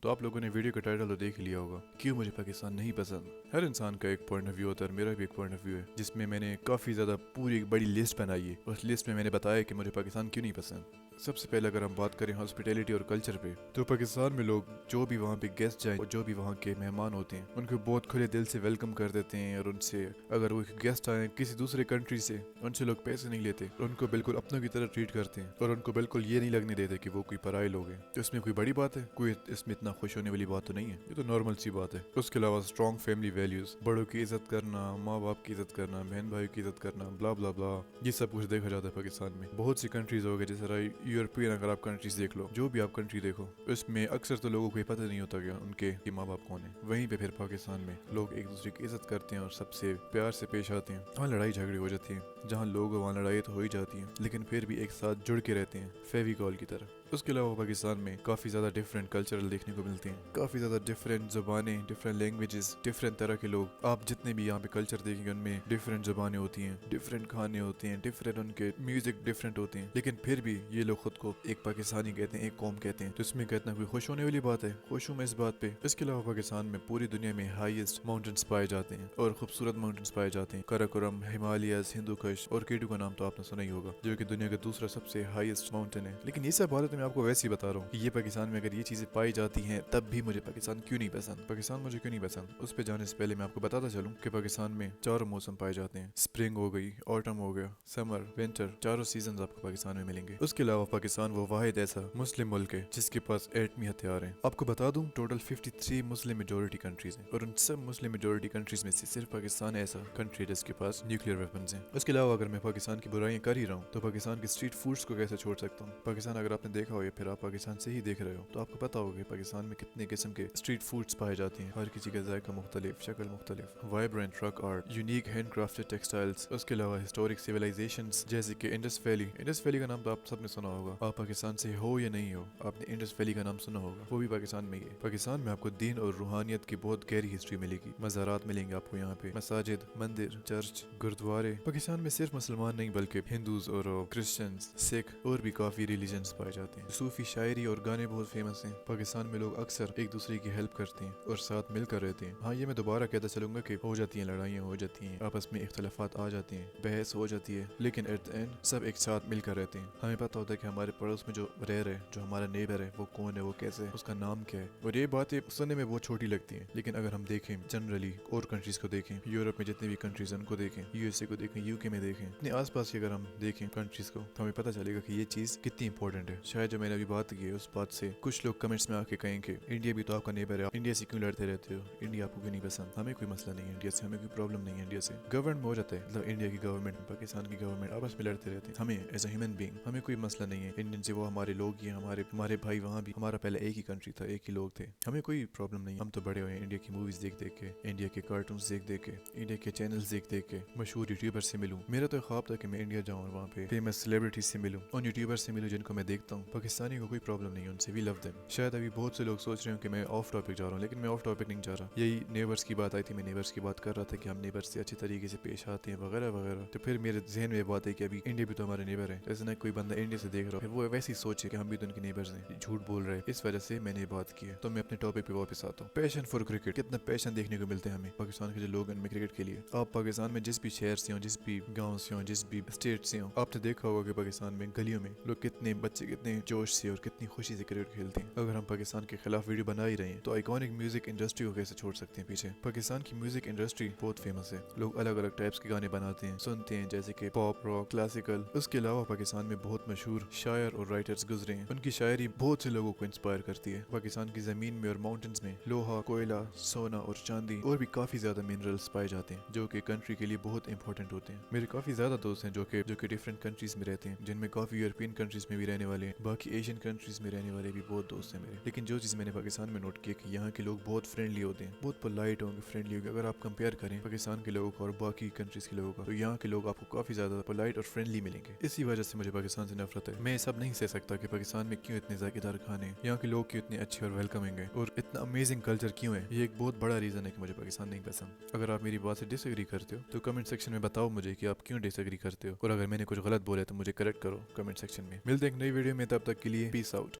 तो आप लोगों ने वीडियो का टाइटल तो देख ही लिया होगा, क्यों मुझे पाकिस्तान नहीं पसंद। हर इंसान का एक पॉइंट ऑफ व्यू होता है और मेरा भी एक पॉइंट ऑफ व्यू है, जिसमें मैंने काफ़ी ज़्यादा पूरी एक बड़ी लिस्ट बनाई है। उस लिस्ट में मैंने बताया कि मुझे पाकिस्तान क्यों नहीं पसंद। सबसे पहले अगर हम बात करें हॉस्पिटैलिटी और कल्चर पे, तो पाकिस्तान में लोग जो भी वहाँ पे गेस्ट जाए और जो भी वहाँ के मेहमान होते हैं उनको बहुत खुले दिल से वेलकम कर देते हैं। और उनसे अगर वो गेस्ट आए किसी दूसरे कंट्री से, उनसे लोग पैसे नहीं लेते और उनको बिल्कुल अपनों की तरह ट्रीट करते हैं और उनको बिल्कुल ये नहीं लगने देते कि वो कोई पराये लोग हैं। तो इसमें कोई बड़ी बात है? कोई इसमें इतना खुश होने वाली बात तो नहीं है, ये तो नॉर्मल सी बात है। उसके अलावा स्ट्रॉन्ग फैमिली वैल्यूज, बड़ों की इज्जत करना, माँ बाप की इज्जत करना, बहन भाई की इज्जत करना, ब्ला ब्ला ब्ला, ये सब कुछ देखा जाता है पाकिस्तान में। बहुत सी कंट्रीज हो गए, जैसे यूरोपियन अगर आप कंट्रीज देख लो, जो भी आप कंट्री देखो, उसमें अक्सर तो लोगों को ये पता नहीं होता कि उनके माँ बाप कौन है। वहीं पे फिर पाकिस्तान में लोग एक दूसरे की इज्जत करते हैं और सबसे प्यार से पेश आते हैं। वहाँ लड़ाई झगड़े हो जाती है, जहाँ लोग वहाँ लड़ाई तो हो ही जाती है, लेकिन फिर भी एक साथ जुड़ के रहते हैं फेविकॉल की तरह। उसके अलावा पाकिस्तान में काफ़ी ज़्यादा डिफरेंट कल्चरल देखने को मिलते हैं, काफ़ी ज़्यादा डिफरेंट ज़ुबानें, डिफरेंट लैंग्वेजेस, डिफरेंट तरह के लोग। आप जितने भी यहाँ पे कल्चर देखेंगे उनमें डिफरेंट ज़ुबानें होती हैं, डिफरेंट खाने होते हैं, डिफरेंट उनके म्यूजिक डिफरेंट होते हैं, लेकिन फिर भी ये लोग खुद को एक पाकिस्तानी कहते हैं, एक कौम कहते हैं। तो इसमें कहना कोई खुश होने वाली बात है? खुश हूँ मैं इस बात पे। इसके अलावा पाकिस्तान में पूरी दुनिया में हाईएस्ट माउंटेन्स पाए जाते हैं और खूबसूरत माउंटेन्स पाए जाते हैं। कराकोरम, हिमालयस, हिंदू कुश और केटू का नाम तो आपने सुना ही होगा, जो कि दुनिया का दूसरा सबसे हाईएस्ट माउंटेन है। लेकिन ये सब बातें मैं आपको वैसे ही बता रहा हूँ कि ये पाकिस्तान में अगर ये चीजें पाई जाती हैं तब भी मुझे पाकिस्तान क्यों नहीं पसंद। पाकिस्तान मुझे क्यों नहीं पसंद, उस पर जाने से पहले मैं आपको बताता चलूँ कि पाकिस्तान में चारों मौसम पाए जाते हैं। स्प्रिंग हो गई, ऑटम हो गया, समर, विंटर, चारों सीजन आपको पाकिस्तान में मिलेंगे। उसके अलावा पाकिस्तान वो वाहिद ऐसा मुस्लिम मुल्क है जिसके पास एटमी हथियार हैं। आपको बता दूं टोटल 53 मुस्लिम मेजोरिटी कंट्रीज हैं और उन सब मुस्लिम मेजोरिटी कंट्रीज में से सिर्फ पाकिस्तान ऐसा कंट्री है जिसके पास न्यूक्लियर वेपन्स हैं। उसके अलावा अगर मैं पाकिस्तान की बुराइयां कर ही रहा हूँ तो पाकिस्तान के स्ट्रीट फूड्स को कैसे छोड़ सकता हूँ। पाकिस्तान अगर आपने देखा हो या फिर आप पाकिस्तान से ही देख रहे हो तो आपको पता होगा कि पाकिस्तान में कितने किस्म के स्ट्रीट फूड्स पाए जाते हैं। हर किसी का जायका मुख्तलिफ, शक्ल मुख्तलिफ, vibrant truck art, unique hand crafted textiles. उसके अलावा हिस्टोरिक सिविलाइजेशंस जैसे कि इंडस वैली। इंडस वैली का नाम तो आप सबने सुना होगा, आप पाकिस्तान से हो या नहीं हो, आपने इंडस वैली का नाम सुना होगा, वो भी पाकिस्तान में ही है। पाकिस्तान में आपको दीन और रूहानियत की बहुत गहरी हिस्ट्री मिलेगी। मज़ारात मिलेंगे आपको यहाँ पे, मसाजिद, मंदिर, चर्च, गुरुद्वारे। पाकिस्तान में सिर्फ मुसलमान नहीं बल्कि हिंदूज और क्रिश्चियंस, सिख और भी काफी रिलीजन्स पाए जाते हैं। सूफी शायरी और गाने बहुत फेमस हैं। पाकिस्तान में लोग अक्सर एक दूसरे की हेल्प करते हैं और साथ मिलकर रहते हैं। हाँ, ये मैं दोबारा कहता चलूंगा कि हो जाती हैं लड़ाइयाँ, हो जाती हैं आपस में इख्तलाफात आ जाते हैं, बहस हो जाती है, लेकिन एट द एंड सब एक साथ मिलकर रहते हैं। हमें पता होता है कि हमारे पड़ोस में जो रह रहे, जो हमारा नेबर है, वो कौन है, वो कैसे है, उसका नाम क्या है। और ये बातें सुनने में बहुत छोटी लगती हैं, लेकिन अगर हम देखें जनरली और कंट्रीज को देखें, यूरोप में जितनी भी कंट्रीज उनको देखें, यूएसए को देखें, यूके में देखें, अपने आसपास की अगर हम देखें कंट्रीज को, तो हमें पता चलेगा कि ये चीज कितनी इंपॉर्टेंट है। शायद जो मैंने अभी बात की है उस बात से कुछ लोग कमेंट्स में आके कहें कि इंडिया भी तो आपका नेबर है, इंडिया से क्यों लड़ते रहते हो, इंडिया आपको क्यों नहीं पसंद। हमें कोई मसला नहीं है इंडिया से, हमें कोई प्रॉब्लम नहीं है इंडिया से। गवर्नमेंट में हो जाता है, मतलब इंडिया की गवर्नमेंट, पाकिस्तान की गवर्नमेंट आपस में लड़ते रहते हैं। हमें एज अ ह्यूमन बीइंग हमें कोई मसला नहीं है इंडियन से, वो हमारे लोग ही हमारे भाई, वहाँ भी हमारा पहले एक ही कंट्री था, एक ही लोग थे, हमें कोई प्रॉब्लम नहीं। हम तो बड़े हुए इंडिया की मूवीज देख देख के, इंडिया के कार्टून्स देख देख के, इंडिया के चैनल्स देख देख के मशहूर यूट्यूबर से मिलूं। मेरा तो ख्वाब था कि मैं इंडिया जाऊं और वहाँ पे फेमस सेलिब्रिटीज से मिलूं, उन यूट्यूबर से मिलूं जिनको मैं देखता हूँ। पाकिस्तानी को कोई प्रॉब्लम नहीं है उनसे, वी लव देम। शायद अभी बहुत से लोग सोच रहे हो कि मैं ऑफ टॉपिक जा रहा हूँ, लेकिन मैं ऑफ टॉपिक नहीं जा रहा। यही नेबर्स की बात आई थी, मैं नेबर्स की बात कर रहा था कि हम नेबर्स से अच्छे तरीके से पेश आते हैं वगैरह वगैरह। तो फिर मेरे जहन में बात है कि अभी इंडिया भी तो हमारे नेबर है, ऐसा ना कोई बंदा इंडिया से देख रहा है वो वैसे ही सोचे कि हम भी तो उनके नेबर्स हैं, झूठ बोल रहे हैं। इस वजह से मैंने बात की है। तो मैं अपने टॉपिक पे वापस आता हूँ। पैशन फॉर क्रिकेट, कितना पैशन देखने को मिलते हैं हमें पाकिस्तान के जो लोग हैं क्रिकेट के लिए। आप पाकिस्तान में जिस भी शहर से हो, जिस भी गाँव से हो, जिस भी स्टेट से हो, आपने देखा होगा कि पाकिस्तान में गलियों में लोग कितने बच्चे कितने जोश से और कितनी खुशी से क्रिकेट खेलते हैं। अगर हम पाकिस्तान के खिलाफ वीडियो बना ही रहे हैं तो आइकॉनिक म्यूजिक इंडस्ट्री को कैसे छोड़ सकते हैं पीछे। पाकिस्तान की म्यूजिक इंडस्ट्री बहुत फेमस है, लोग अलग अलग टाइप्स के गाने बनाते हैं, सुनते हैं, जैसे कि पॉप, रॉक, क्लासिकल। उसके अलावा पाकिस्तान में बहुत मशहूर शायर और राइटर्स गुजरे हैं, उनकी शायरी बहुत से लोगों को इंस्पायर करती है। पाकिस्तान की जमीन में और माउंटेन्स में लोहा, कोयला, सोना और चांदी और भी काफी ज्यादा मिनरल्स पाए जाते हैं, जो कि कंट्री के लिए बहुत इंपॉर्टेंट होते हैं। मेरे काफी ज्यादा दोस्त हैं जो कि डिफरेंट कंट्रीज में रहते हैं, जिनमें काफी यूरोपियन कंट्रीज में भी रहने वाले हैं, बाकी एशियन कंट्रीज में रहने वाले भी बहुत दोस्त हैं मेरे। लेकिन जो चीज मैंने पाकिस्तान में नोट किया कि यहाँ के लोग बहुत फ्रेंडली होते हैं, बहुत पोलाइट होंगे, फ्रेंडली होंगे। अगर आप कंपेयर करें पाकिस्तान के लोगों को और बाकी कंट्रीज के लोगों का, तो यहाँ के लोग आपको काफी ज्यादा पोलाइट और फ्रेंडली मिलेंगे। इसी वजह से मुझे पाकिस्तान से नफरत है। मैं सब नहीं सह सकता कि पाकिस्तान में क्यों इतने जायकेदार खाने, यहाँ के लोग क्यों इतने अच्छे और वेलकमिंग है और इतना अमेजिंग कल्चर क्यों है। ये एक बहुत बड़ा रीजन है कि मुझे पाकिस्तान नहीं पसंद। अगर आप मेरी बात से डिसएग्री करते हो तो कमेंट सेक्शन में बताओ मुझे कि आप क्यों डिसएग्री करते हो, और अगर मैंने कुछ गलत बोला तो मुझे करेक्ट करो कमेंट सेक्शन में। मिलते हैं एक नई वीडियो में, तब तक के लिए पीस आउट।